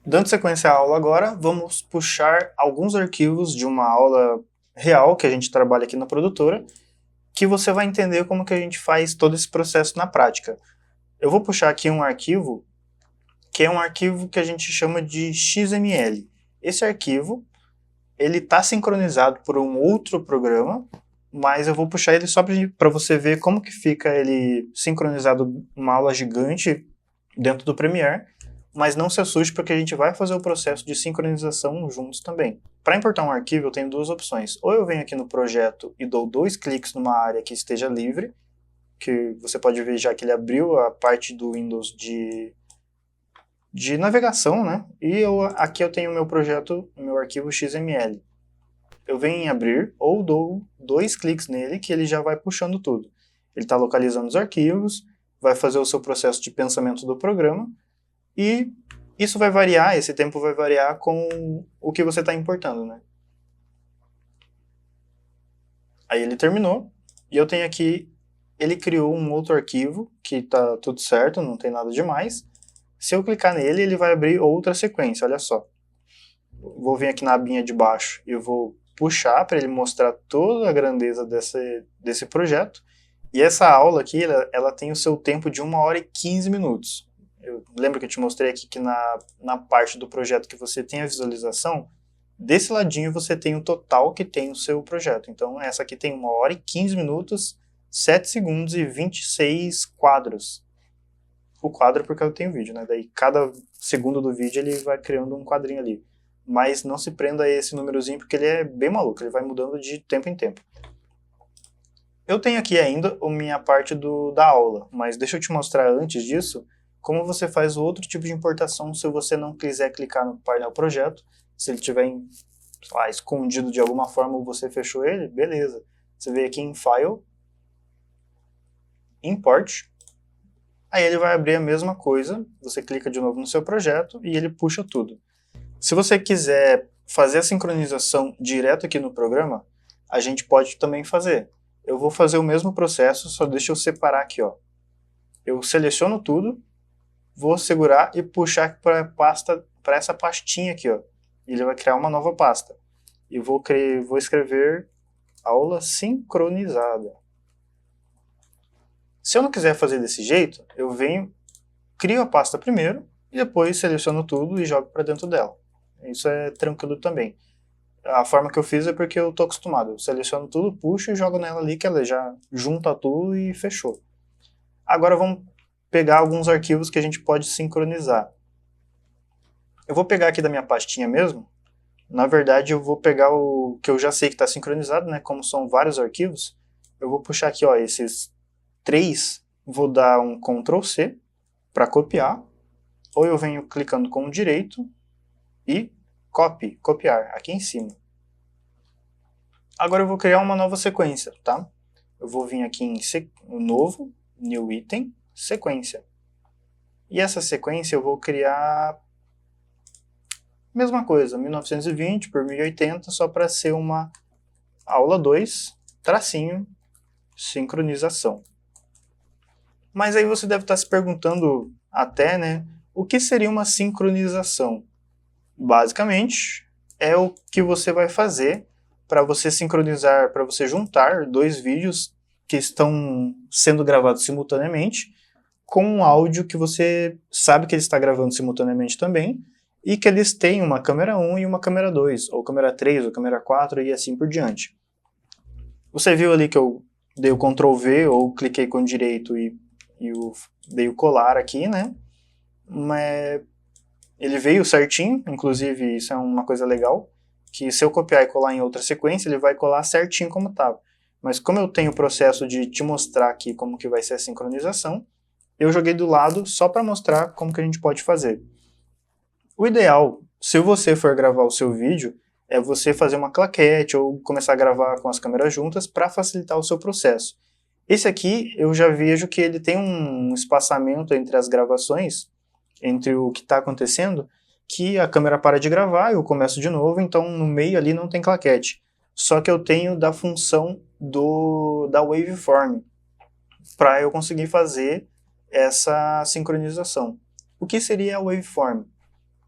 Dando sequência à aula agora, vamos puxar alguns arquivos de uma aula real que a gente trabalha aqui na produtora, que você vai entender como que a gente faz todo esse processo na prática. Eu vou puxar aqui um arquivo, que é um arquivo que a gente chama de XML. Esse arquivo, ele está sincronizado por um outro programa, mas eu vou puxar ele só para você ver como que fica ele sincronizado uma aula gigante dentro do Premiere, mas não se assuste porque a gente vai fazer o processo de sincronização juntos também. Para importar um arquivo eu tenho duas opções, ou eu venho aqui no projeto e dou 2 cliques numa área que esteja livre, que você pode ver já que ele abriu a parte do Windows de navegação, né? E aqui eu tenho o meu projeto, o meu arquivo XML. Eu venho em abrir ou dou 2 cliques nele que ele já vai puxando tudo. Ele está localizando os arquivos, vai fazer o seu processo de pensamento do programa e isso vai variar, esse tempo vai variar com o que você está importando, né? Aí ele terminou e eu tenho aqui, ele criou um outro arquivo que está tudo certo, não tem nada demais. Se eu clicar nele, ele vai abrir outra sequência, olha só. Vou vir aqui na abinha de baixo e eu vou puxar para ele mostrar toda a grandeza desse projeto. E essa aula aqui, ela tem o seu tempo de 1 hora e 15 minutos. Eu lembro que eu te mostrei aqui que na parte do projeto que você tem a visualização, desse ladinho você tem o total que tem o seu projeto. Então essa aqui tem 1 hora e 15 minutos, 7 segundos e 26 quadros. O quadro é porque eu tenho vídeo, né? Daí cada segundo do vídeo ele vai criando um quadrinho ali. Mas não se prenda a esse númerozinho porque ele é bem maluco, ele vai mudando de tempo em tempo. Eu tenho aqui ainda a minha parte da aula, mas deixa eu te mostrar antes disso como você faz o outro tipo de importação se você não quiser clicar no painel projeto, se ele estiver escondido de alguma forma ou você fechou ele, beleza. Você vem aqui em File, Import, aí ele vai abrir a mesma coisa, você clica de novo no seu projeto e ele puxa tudo. Se você quiser fazer a sincronização direto aqui no programa, a gente pode também fazer. Eu vou fazer o mesmo processo, só deixa eu separar aqui, ó. Eu seleciono tudo, vou segurar e puxar para essa pastinha aqui, ó. Ele vai criar uma nova pasta. E vou escrever aula sincronizada. Se eu não quiser fazer desse jeito, eu venho, crio a pasta primeiro e depois seleciono tudo e jogo para dentro dela. Isso é tranquilo também. A forma que eu fiz é porque eu estou acostumado. Eu seleciono tudo, puxo e jogo nela ali que ela já junta tudo e fechou. Agora vamos pegar alguns arquivos que a gente pode sincronizar. Eu vou pegar aqui da minha pastinha mesmo. Na verdade, eu vou pegar o que eu já sei que está sincronizado, né? Como são vários arquivos, eu vou puxar aqui, ó, esses 3. Vou dar um Ctrl C para copiar. Ou eu venho clicando com o direito e copiar, aqui em cima. Agora eu vou criar uma nova sequência, tá? Eu vou vir aqui em novo, new item, sequência. E essa sequência eu vou criar mesma coisa, 1920 por 1080, só para ser uma aula 2, tracinho, sincronização. Mas aí você deve estar se perguntando até, né, o que seria uma sincronização? Basicamente, é o que você vai fazer para você sincronizar, para você juntar 2 vídeos que estão sendo gravados simultaneamente com um áudio que você sabe que ele está gravando simultaneamente também e que eles têm uma câmera 1 e uma câmera 2, ou câmera 3, ou câmera 4 e assim por diante. Você viu ali que eu dei o Ctrl V ou cliquei com o direito e dei o colar aqui, né? Mas ele veio certinho, inclusive isso é uma coisa legal, que se eu copiar e colar em outra sequência, ele vai colar certinho como estava. Mas como eu tenho o processo de te mostrar aqui como que vai ser a sincronização, eu joguei do lado só para mostrar como que a gente pode fazer. O ideal, se você for gravar o seu vídeo, é você fazer uma claquete ou começar a gravar com as câmeras juntas para facilitar o seu processo. Esse aqui eu já vejo que ele tem um espaçamento entre as gravações, entre o que está acontecendo, que a câmera para de gravar, eu começo de novo, então no meio ali não tem claquete. Só que eu tenho da função da waveform, para eu conseguir fazer essa sincronização. O que seria a waveform?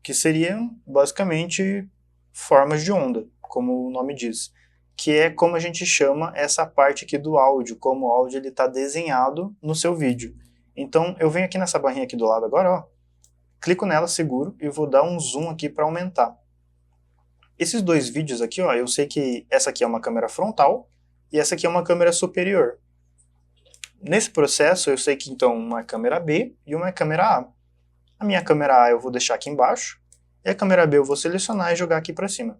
que seriam basicamente formas de onda, como o nome diz, que é como a gente chama essa parte aqui do áudio, como o áudio está desenhado no seu vídeo. Então eu venho aqui nessa barrinha aqui do lado agora, ó, clico nela, seguro, e vou dar um zoom aqui para aumentar. Esses dois vídeos aqui, ó, eu sei que essa aqui é uma câmera frontal e essa aqui é uma câmera superior. Nesse processo eu sei que então uma é câmera B e uma é câmera A. A minha câmera A eu vou deixar aqui embaixo e a câmera B eu vou selecionar e jogar aqui para cima.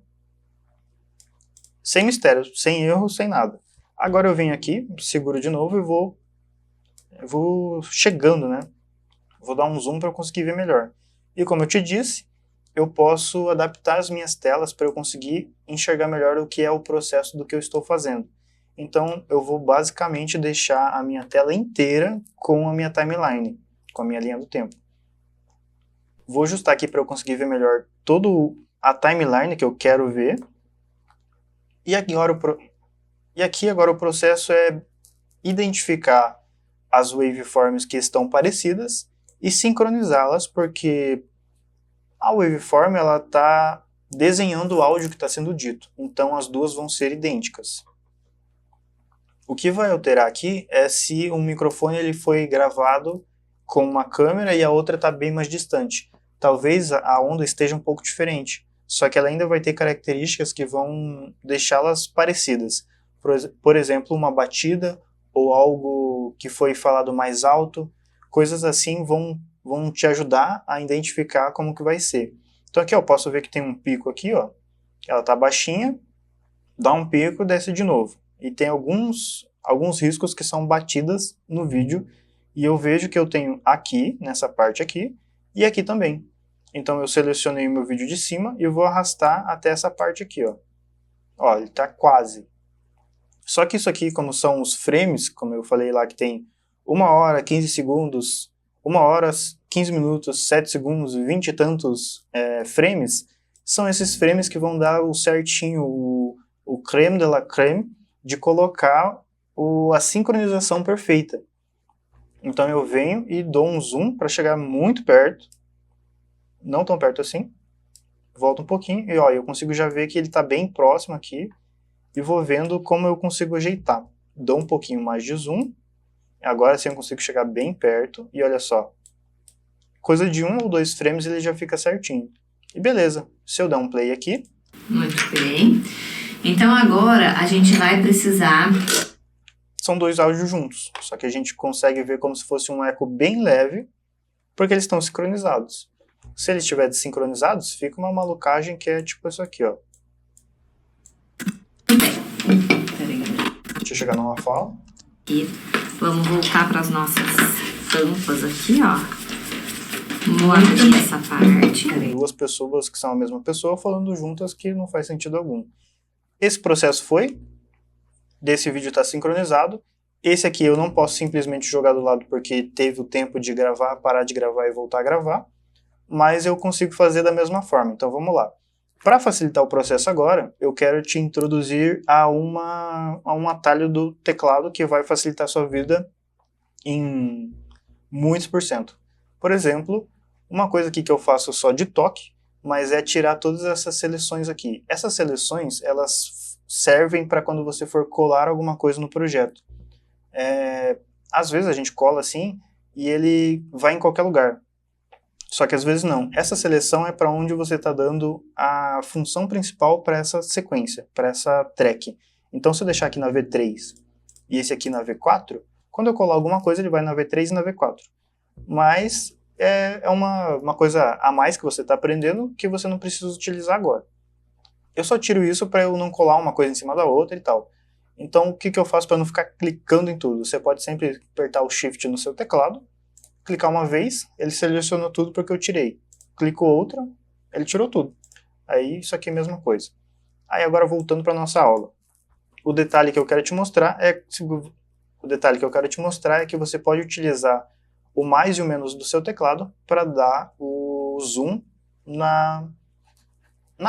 Sem mistério, sem erro, sem nada. Agora eu venho aqui, seguro de novo e vou chegando, né? Vou dar um zoom para eu conseguir ver melhor. E como eu te disse, eu posso adaptar as minhas telas para eu conseguir enxergar melhor o que é o processo do que eu estou fazendo. Então eu vou basicamente deixar a minha tela inteira com a minha timeline, com a minha linha do tempo. Vou ajustar aqui para eu conseguir ver melhor toda a timeline que eu quero ver. E aqui agora o processo é identificar as waveforms que estão parecidas e sincronizá-las, porque a waveform está desenhando o áudio que está sendo dito, então as duas vão ser idênticas. O que vai alterar aqui é se um microfone ele foi gravado com uma câmera e a outra está bem mais distante. Talvez a onda esteja um pouco diferente, só que ela ainda vai ter características que vão deixá-las parecidas. Por exemplo, uma batida ou algo que foi falado mais alto, coisas assim vão te ajudar a identificar como que vai ser. Então aqui eu posso ver que tem um pico aqui, ó. Ela está baixinha, dá um pico, desce de novo. E tem alguns riscos que são batidas no vídeo, e eu vejo que eu tenho aqui, nessa parte aqui, e aqui também. Então eu selecionei o meu vídeo de cima e eu vou arrastar até essa parte aqui, ó. Ó, ele está quase. Só que isso aqui, como são os frames, como eu falei lá que tem 1 hora, 15 segundos, 1 hora, 15 minutos, 7 segundos, 20 e tantos frames, são esses frames que vão dar o certinho, o creme de la creme, de colocar a sincronização perfeita. Então eu venho e dou um zoom para chegar muito perto, não tão perto assim, volto um pouquinho e ó, eu consigo já ver que ele está bem próximo aqui e vou vendo como eu consigo ajeitar. Dou um pouquinho mais de zoom, agora sim eu consigo chegar bem perto e olha só, coisa de 1 ou 2 frames ele já fica certinho. E beleza, se eu der um play aqui... Muito bem. Então agora a gente vai precisar... São dois áudios juntos, só que a gente consegue ver como se fosse um eco bem leve, porque eles estão sincronizados. Se eles estiverem desincronizados, fica uma malucagem que é tipo isso aqui, ó. Deixa eu chegar numa fala. E vamos voltar para as nossas tampas aqui, ó. Vou abrir essa parte. Duas pessoas que são a mesma pessoa falando juntas que não faz sentido algum. Esse processo foi, desse vídeo está sincronizado. Esse aqui eu não posso simplesmente jogar do lado porque teve o tempo de gravar, parar de gravar e voltar a gravar, mas eu consigo fazer da mesma forma. Então vamos lá. Para facilitar o processo agora, eu quero te introduzir a um atalho do teclado que vai facilitar a sua vida em muitos %. Por exemplo, uma coisa aqui que eu faço só de toque, mas é tirar todas essas seleções aqui. Essas seleções, elas servem para quando você for colar alguma coisa no projeto. Às vezes a gente cola assim e ele vai em qualquer lugar. Só que às vezes não. Essa seleção é para onde você está dando a função principal para essa sequência, para essa track. Então se eu deixar aqui na V3 e esse aqui na V4, quando eu colar alguma coisa ele vai na V3 e na V4. Mas é uma coisa a mais que você está aprendendo que você não precisa utilizar agora. Eu só tiro isso para eu não colar uma coisa em cima da outra e tal. Então o que eu faço para não ficar clicando em tudo? Você pode sempre apertar o Shift no seu teclado, clicar uma vez, ele selecionou tudo porque eu tirei. Clico outra, ele tirou tudo. Aí isso aqui é a mesma coisa. Aí agora voltando para nossa aula. O detalhe que eu quero te mostrar é que você pode utilizar o mais e o menos do seu teclado para dar o zoom na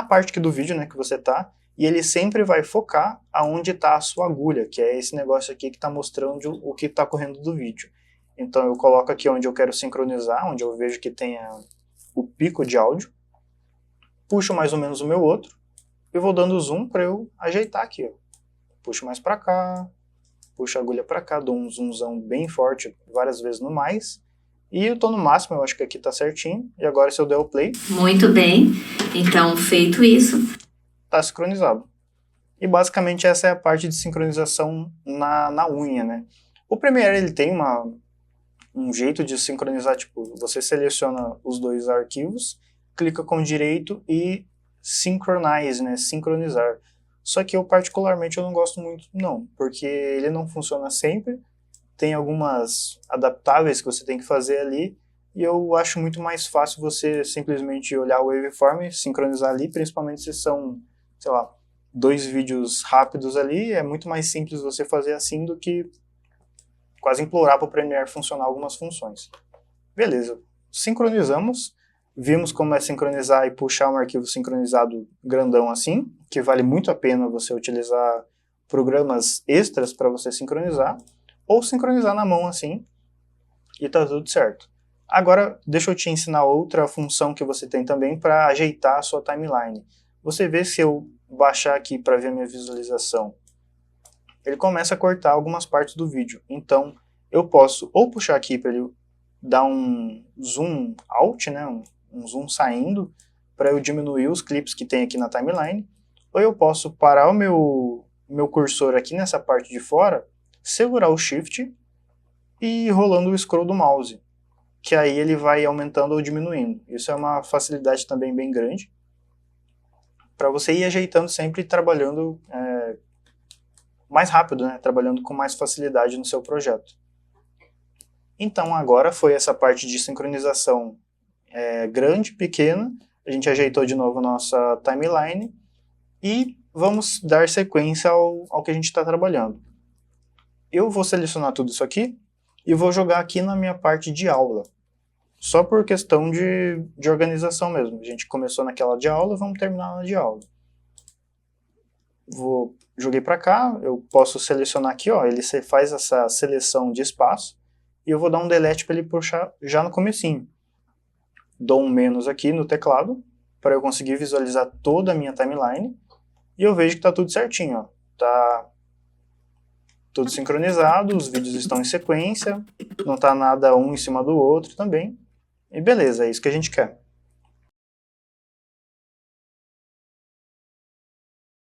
parte aqui do vídeo, né, que você tá, e ele sempre vai focar aonde está a sua agulha, que é esse negócio aqui que está mostrando o que está correndo do vídeo. Então eu coloco aqui onde eu quero sincronizar, onde eu vejo que tem o pico de áudio, puxo mais ou menos o meu outro e vou dando zoom para eu ajeitar aqui, ó. Puxo mais para cá, puxo a agulha para cá, dou um zoomzão bem forte várias vezes no mais. E eu tô no máximo, eu acho que aqui tá certinho. E agora se eu der o play... Muito bem, então feito isso... Tá sincronizado. E basicamente essa é a parte de sincronização na unha, né? O Premiere ele tem um jeito de sincronizar, tipo, você seleciona os dois arquivos, clica com direito e synchronize, né? Sincronizar. Só que eu particularmente eu não gosto muito não, porque ele não funciona sempre, tem algumas adaptáveis que você tem que fazer ali, e eu acho muito mais fácil você simplesmente olhar o waveform, sincronizar ali, principalmente se são, sei lá, 2 vídeos rápidos ali, é muito mais simples você fazer assim do que quase implorar para o Premiere funcionar algumas funções. Beleza, sincronizamos, vimos como é sincronizar e puxar um arquivo sincronizado grandão assim, que vale muito a pena você utilizar programas extras para você sincronizar, ou sincronizar na mão assim, e tá tudo certo. Agora, deixa eu te ensinar outra função que você tem também para ajeitar a sua timeline. Você vê, se eu baixar aqui para ver a minha visualização, ele começa a cortar algumas partes do vídeo. Então, eu posso ou puxar aqui para ele dar um zoom out, né, um zoom saindo, para eu diminuir os clipes que tem aqui na timeline, ou eu posso parar o meu cursor aqui nessa parte de fora, segurar o Shift e ir rolando o scroll do mouse, que aí ele vai aumentando ou diminuindo. Isso é uma facilidade também bem grande, para você ir ajeitando sempre e trabalhando mais rápido, né? Trabalhando com mais facilidade no seu projeto. Então agora foi essa parte de sincronização grande, pequena, a gente ajeitou de novo nossa timeline e vamos dar sequência ao que a gente está trabalhando. Eu vou selecionar tudo isso aqui e vou jogar aqui na minha parte de aula. Só por questão de organização mesmo. A gente começou naquela de aula, vamos terminar na de aula. Joguei para cá, eu posso selecionar aqui, ó, ele faz essa seleção de espaço, e eu vou dar um delete para ele puxar já no comecinho. Dou um menos aqui no teclado, para eu conseguir visualizar toda a minha timeline, e eu vejo que está tudo certinho, ó. Tá tudo sincronizado, os vídeos estão em sequência, não está nada um em cima do outro também, e beleza, é isso que a gente quer.